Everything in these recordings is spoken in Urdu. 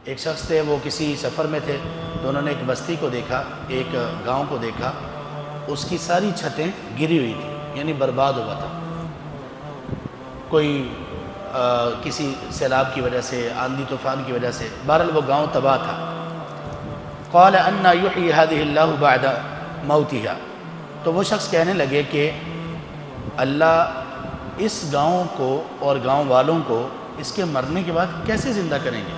ایک شخص تھے، وہ کسی سفر میں تھے، تو انہوں نے ایک بستی کو دیکھا، ایک گاؤں کو دیکھا، اس کی ساری چھتیں گری ہوئی تھیں، یعنی برباد ہوا تھا، کوئی کسی سیلاب کی وجہ سے، آندھی طوفان کی وجہ سے، بہرحال وہ گاؤں تباہ تھا۔ قال انا یحیی هذه اللہ بعد موتها، تو وہ شخص کہنے لگے کہ اللہ اس گاؤں کو اور گاؤں والوں کو اس کے مرنے کے بعد کیسے زندہ کریں گے؟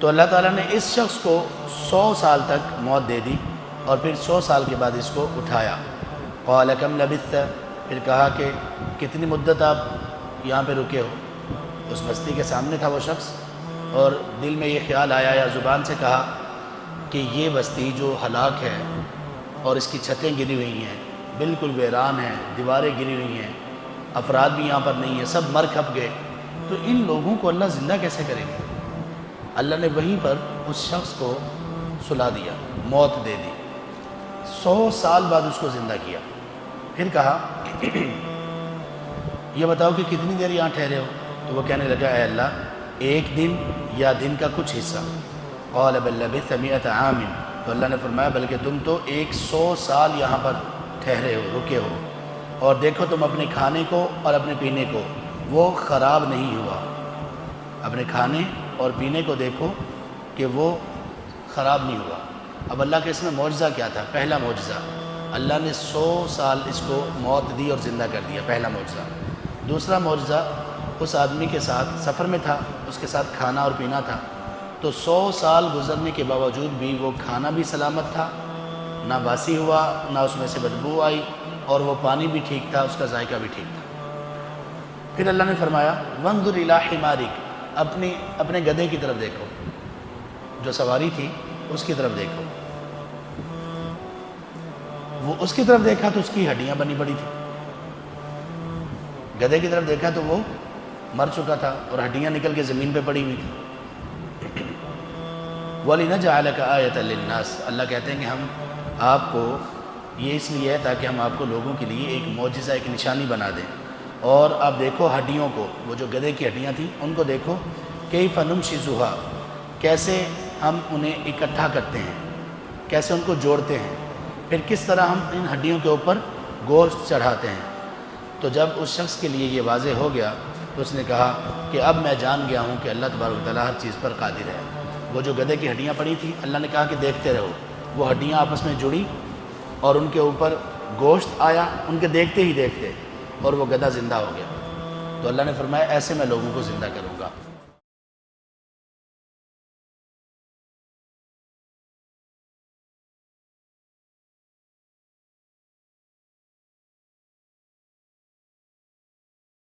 تو اللہ تعالیٰ نے اس شخص کو 100 سال تک موت دے دی، اور پھر 100 سال کے بعد اس کو اٹھایا۔ قال کم لبثت، پھر کہا کہ کتنی مدت آپ یہاں پہ رکے ہو؟ اس بستی کے سامنے تھا وہ شخص، اور دل میں یہ خیال آیا یا زبان سے کہا کہ یہ بستی جو ہلاک ہے اور اس کی چھتیں گری ہوئی ہیں، بالکل ویران ہیں، دیواریں گری ہوئی ہیں، افراد بھی یہاں پر نہیں ہیں، سب مر کھپ گئے، تو ان لوگوں کو اللہ زندہ کیسے کریں گے؟ اللہ نے وہیں پر اس شخص کو سلا دیا، موت دے دی، 100 سال بعد اس کو زندہ کیا۔ پھر کہا یہ بتاؤ کہ کتنی دیر یہاں ٹھہرے ہو؟ تو وہ کہنے لگا اے اللہ، ایک دن یا دن کا کچھ حصہ۔ قال بل لبثت 100 عام، تو اللہ نے فرمایا بلکہ تم تو 100 سال یہاں پر ٹھہرے ہو، رکے ہو، اور دیکھو تم اپنے کھانے کو اور اپنے پینے کو، وہ خراب نہیں ہوا۔ اپنے کھانے اور پینے کو دیکھو کہ وہ خراب نہیں ہوا۔ اب اللہ کے اس میں معجزہ کیا تھا؟ پہلا معجزہ، اللہ نے 100 سال اس کو موت دی اور زندہ کر دیا، پہلا معجزہ۔ دوسرا معجزہ، اس آدمی کے ساتھ سفر میں تھا، اس کے ساتھ کھانا اور پینا تھا، تو 100 سال گزرنے کے باوجود بھی وہ کھانا بھی سلامت تھا، نہ باسی ہوا، نہ اس میں سے بدبو آئی، اور وہ پانی بھی ٹھیک تھا، اس کا ذائقہ بھی ٹھیک تھا۔ پھر اللہ نے فرمایا وانظر الی حمارک، اپنے گدھے کی طرف دیکھو، جو سواری تھی اس کی طرف دیکھو۔ وہ اس کی طرف دیکھا تو اس کی ہڈیاں بنی پڑی تھیں، گدھے کی طرف دیکھا تو وہ مر چکا تھا اور ہڈیاں نکل کے زمین پہ پڑی ہوئی تھیں۔ وَلِنَجْعَلَكَ آیَةً لِلنَّاسِ، اللہ کہتے ہیں کہ ہم آپ کو یہ اس لیے ہے تاکہ ہم آپ کو لوگوں کے لیے ایک معجزہ، ایک نشانی بنا دیں۔ اور آپ دیکھو ہڈیوں کو، وہ جو گدھے کی ہڈیاں تھیں ان کو دیکھو، کیف ننشزھا، کیسے ہم انہیں اکٹھا کرتے ہیں، کیسے ان کو جوڑتے ہیں، پھر کس طرح ہم ان ہڈیوں کے اوپر گوشت چڑھاتے ہیں۔ تو جب اس شخص کے لیے یہ واضح ہو گیا تو اس نے کہا کہ اب میں جان گیا ہوں کہ اللہ تبارک و تعالیٰ ہر چیز پر قادر ہے۔ وہ جو گدھے کی ہڈیاں پڑی تھیں، اللہ نے کہا کہ دیکھتے رہو، وہ ہڈیاں آپس میں جڑی اور ان کے اوپر گوشت آیا، ان کے دیکھتے ہی دیکھتے، اور وہ گدھا زندہ ہو گیا۔ تو اللہ نے فرمایا ایسے میں لوگوں کو زندہ کروں گا۔